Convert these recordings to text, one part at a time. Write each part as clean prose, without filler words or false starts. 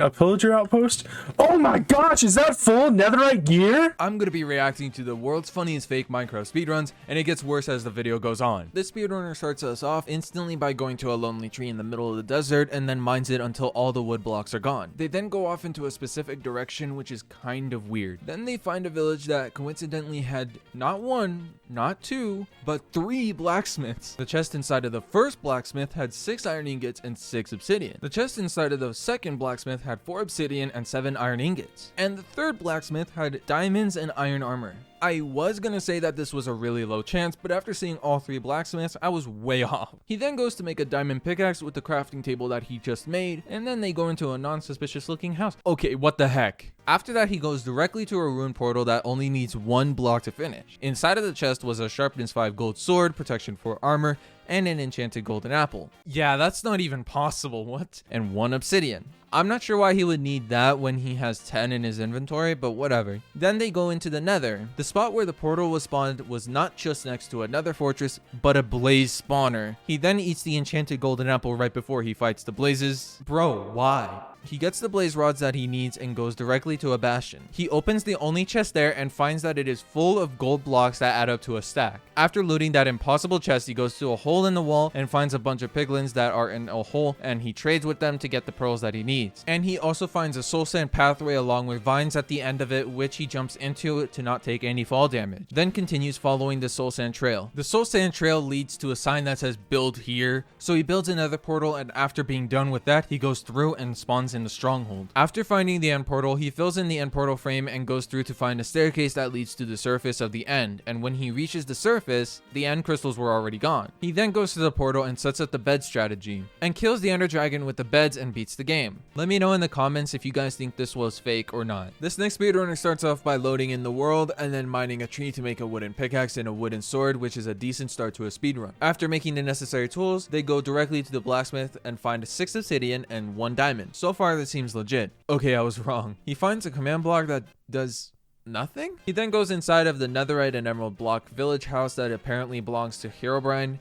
a pillager outpost. Oh my gosh, is that full netherite gear? I'm gonna be reacting to the world's funniest fake Minecraft speedruns, and it gets worse as the video goes on. This speedrunner starts us off instantly by going to a lonely tree in the middle of the desert and then mines it until all the wood blocks are gone. They then go off into a specific direction, which is kind of weird. Then they find a village that coincidentally had not one, not two, but 3 blacksmiths. The chest inside of the first blacksmith had 6 iron ingots and 6 obsidian. The chest inside of the second blacksmith had 4 obsidian and 7 iron ingots. And the third blacksmith had diamonds and iron armor. I was gonna say that this was a really low chance, but after seeing all 3 blacksmiths, I was way off. He then goes to make a diamond pickaxe with the crafting table that he just made, and then they go into a non-suspicious looking house. Okay, what the heck? After that, he goes directly to a rune portal that only needs 1 block to finish. Inside of the chest was a sharpness 5 gold sword, protection 4 armor, and an enchanted golden apple. Yeah, that's not even possible, what? And 1 obsidian. I'm not sure why he would need that when he has 10 in his inventory, but whatever. Then they go into the nether. The spot where the portal was spawned was not just next to another fortress, but a blaze spawner. He then eats the enchanted golden apple right before he fights the blazes. Bro, why? He gets the blaze rods that he needs and goes directly to a bastion. He opens the only chest there and finds that it is full of gold blocks that add up to a stack. After looting that impossible chest, he goes to a hole in the wall and finds a bunch of piglins that are in a hole, and he trades with them to get the pearls that he needs. And he also finds a soul sand pathway along with vines at the end of it, which he jumps into to not take any fall damage. Then continues following the soul sand trail. The soul sand trail leads to a sign that says build here, so he builds another portal, and after being done with that, he goes through and spawns in the stronghold. After finding the end portal, he fills in the end portal frame and goes through to find a staircase that leads to the surface of the end, and when he reaches the surface, the end crystals were already gone. He then goes to the portal and sets up the bed strategy, and kills the ender dragon with the beds and beats the game. Let me know in the comments if you guys think this was fake or not. This next speedrunner starts off by loading in the world and then mining a tree to make a wooden pickaxe and a wooden sword, which is a decent start to a speedrun. After making the necessary tools, they go directly to the blacksmith and find 6 obsidian and 1 diamond. So far this seems legit. Okay, I was wrong. He finds a command block that does nothing? He then goes inside of the netherite and emerald block village house that apparently belongs to Herobrine.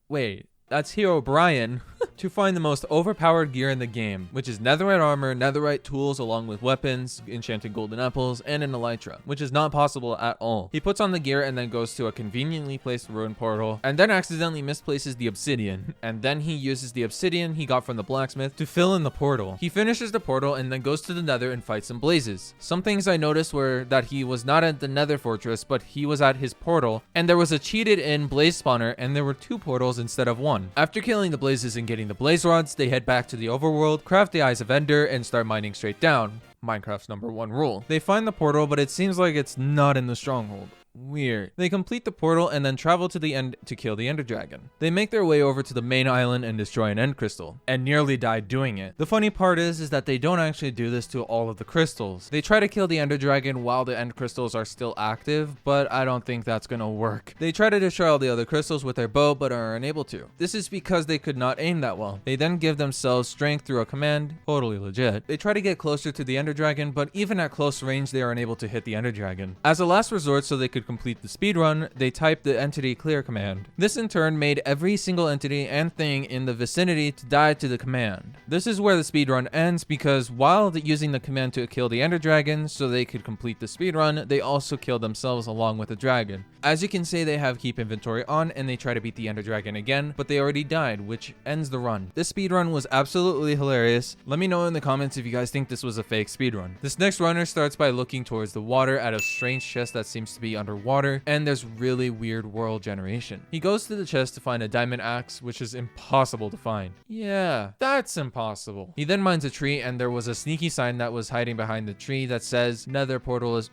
Wait, that's Herobrine. To find the most overpowered gear in the game, which is netherite armor, netherite tools along with weapons, enchanted golden apples, and an elytra, which is not possible at all. He puts on the gear and then goes to a conveniently placed ruin portal, and then accidentally misplaces the obsidian, and then he uses the obsidian he got from the blacksmith to fill in the portal. He finishes the portal and then goes to the nether and fights some blazes. Some things I noticed were that he was not at the nether fortress, but he was at his portal, and there was a cheated in blaze spawner, and there were 2 portals instead of 1. After killing the blazes and getting the blaze rods, they head back to the overworld, craft the eyes of ender, and start mining straight down. Minecraft's #1 rule. They find the portal, but it seems like it's not in the stronghold. Weird. They complete the portal and then travel to the end to kill the ender dragon. They make their way over to the main island and destroy an end crystal, and nearly die doing it. The funny part is that they don't actually do this to all of the crystals. They try to kill the ender dragon while the end crystals are still active, but I don't think that's gonna work. They try to destroy all the other crystals with their bow, but are unable to. This is because they could not aim that well. They then give themselves strength through a command, totally legit. They try to get closer to the ender dragon, but even at close range they are unable to hit the ender dragon. As a last resort, so they could complete the speedrun, they typed the entity clear command. This in turn made every single entity and thing in the vicinity to die to the command. This is where the speedrun ends, because while using the command to kill the ender dragon so they could complete the speedrun, they also killed themselves along with the dragon. As you can see, they have keep inventory on and they try to beat the ender dragon again, but they already died, which ends the run. This speedrun was absolutely hilarious. Let me know in the comments if you guys think this was a fake speedrun. This next runner starts by looking towards the water at a strange chest that seems to be underwater, and there's really weird world generation. He goes to the chest to find a diamond axe, which is impossible to find. Yeah, that's impossible. He then mines a tree, and there was a sneaky sign that was hiding behind the tree that says nether portal is...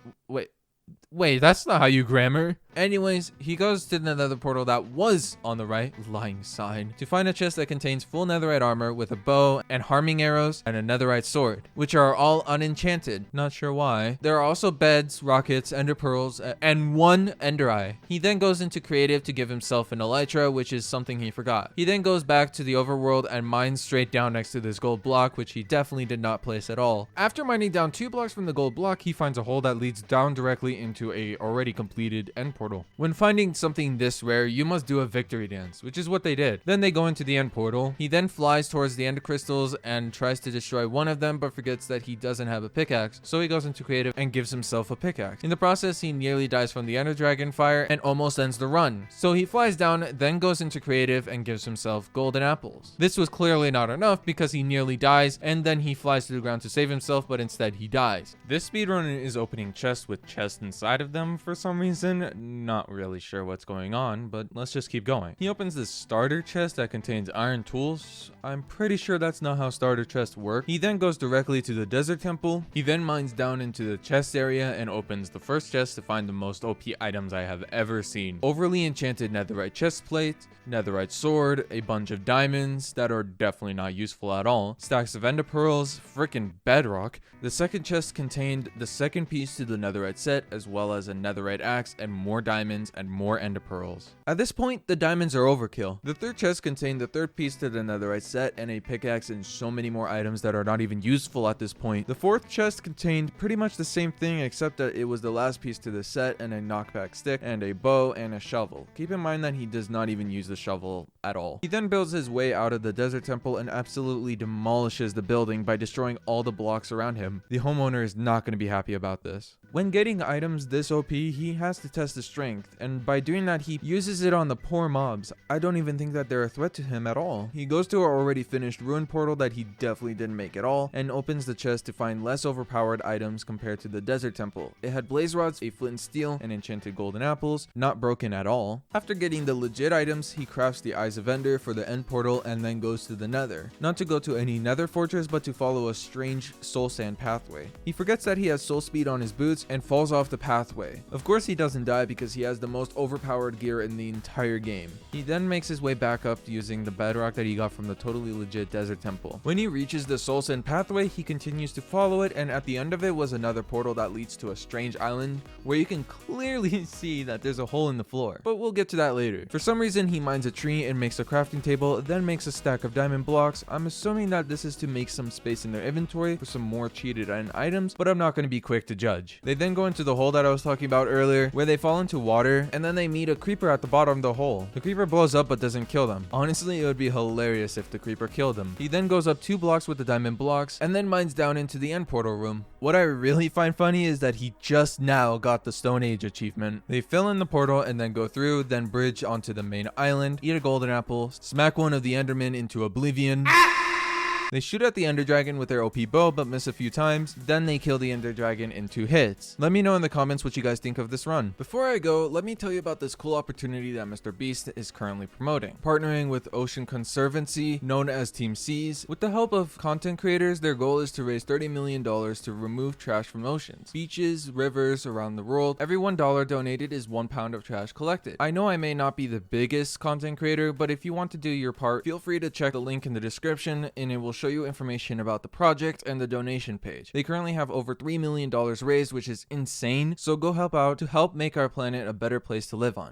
Wait, that's not how you grammar. Anyways, he goes to the nether portal that was on the right, lying side, to find a chest that contains full netherite armor with a bow and harming arrows and a netherite sword, which are all unenchanted. Not sure why. There are also beds, rockets, ender pearls, and 1 ender eye. He then goes into creative to give himself an elytra, which is something he forgot. He then goes back to the overworld and mines straight down next to this gold block, which he definitely did not place at all. After mining down 2 blocks from the gold block, he finds a hole that leads down directly into a already completed end portal. portal. When finding something this rare, you must do a victory dance, which is what they did. Then they go into the end portal. He then flies towards the end crystals and tries to destroy one of them, but forgets that he doesn't have a pickaxe, so he goes into creative and gives himself a pickaxe. In the process, he nearly dies from the ender dragon fire and almost ends the run. So he flies down, then goes into creative and gives himself golden apples. This was clearly not enough because he nearly dies, and then he flies to the ground to save himself, but instead he dies. This speedrunner is opening chests with chests inside of them for some reason. Not really sure what's going on, but let's just keep going. He opens this starter chest that contains iron tools. I'm pretty sure that's not how starter chests work. He then goes directly to the desert temple. He then mines down into the chest area and opens the first chest to find the most OP items I have ever seen. Overly enchanted netherite chest plate, netherite sword, a bunch of diamonds that are definitely not useful at all, stacks of ender pearls, freaking bedrock. The second chest contained the second piece to the netherite set, as well as a netherite axe and more diamonds and more ender pearls. At this point, the diamonds are overkill. The third chest contained the third piece to the netherite set and a pickaxe and so many more items that are not even useful at this point. The fourth chest contained pretty much the same thing, except that it was the last piece to the set and a knockback stick and a bow and a shovel. Keep in mind that he does not even use the shovel at all. He then builds his way out of the desert temple and absolutely demolishes the building by destroying all the blocks around him. The homeowner is not going to be happy about this. When getting items this OP, he has to test the strength, and by doing that he uses it on the poor mobs. I don't even think that they're a threat to him at all. He goes to an already finished ruin portal that he definitely didn't make at all, and opens the chest to find less overpowered items compared to the desert temple. It had blaze rods, a flint and steel, and enchanted golden apples, not broken at all. After getting the legit items, he crafts the eyes of ender for the end portal and then goes to the nether. Not to go to any nether fortress, but to follow a strange soul sand pathway. He forgets that he has soul speed on his boots and falls off the pathway. Of course he doesn't die because he has the most overpowered gear in the entire game. He then makes his way back up using the bedrock that he got from the totally legit desert temple. When he reaches the soul sand pathway, he continues to follow it, and at the end of it was another portal that leads to a strange island where you can clearly see that there's a hole in the floor, but we'll get to that later. For some reason he mines a tree and makes a crafting table, then makes a stack of diamond blocks. I'm assuming that this is to make some space in their inventory for some more cheated items, but I'm not going to be quick to judge. They then go into the hole that I was talking about earlier, where they fall into water, and then they meet a creeper at the bottom of the hole. The creeper blows up but doesn't kill them. Honestly, it would be hilarious if the creeper killed them. He then goes up 2 blocks with the diamond blocks, and then mines down into the end portal room. What I really find funny is that he just now got the Stone Age achievement. They fill in the portal and then go through, then bridge onto the main island, eat a golden apple, smack one of the endermen into oblivion. They shoot at the ender dragon with their OP bow but miss a few times, then they kill the ender dragon in 2 hits. Let me know in the comments what you guys think of this run. Before I go, let me tell you about this cool opportunity that Mr. Beast is currently promoting. Partnering with Ocean Conservancy, known as Team Seas, with the help of content creators, their goal is to raise $30 million to remove trash from oceans, beaches, rivers around the world. Every $1 donated is 1 pound of trash collected. I know I may not be the biggest content creator, but if you want to do your part, feel free to check the link in the description and it will show you information about the project and the donation page. They currently have over $3 million raised, which is insane, so go help out to help make our planet a better place to live on.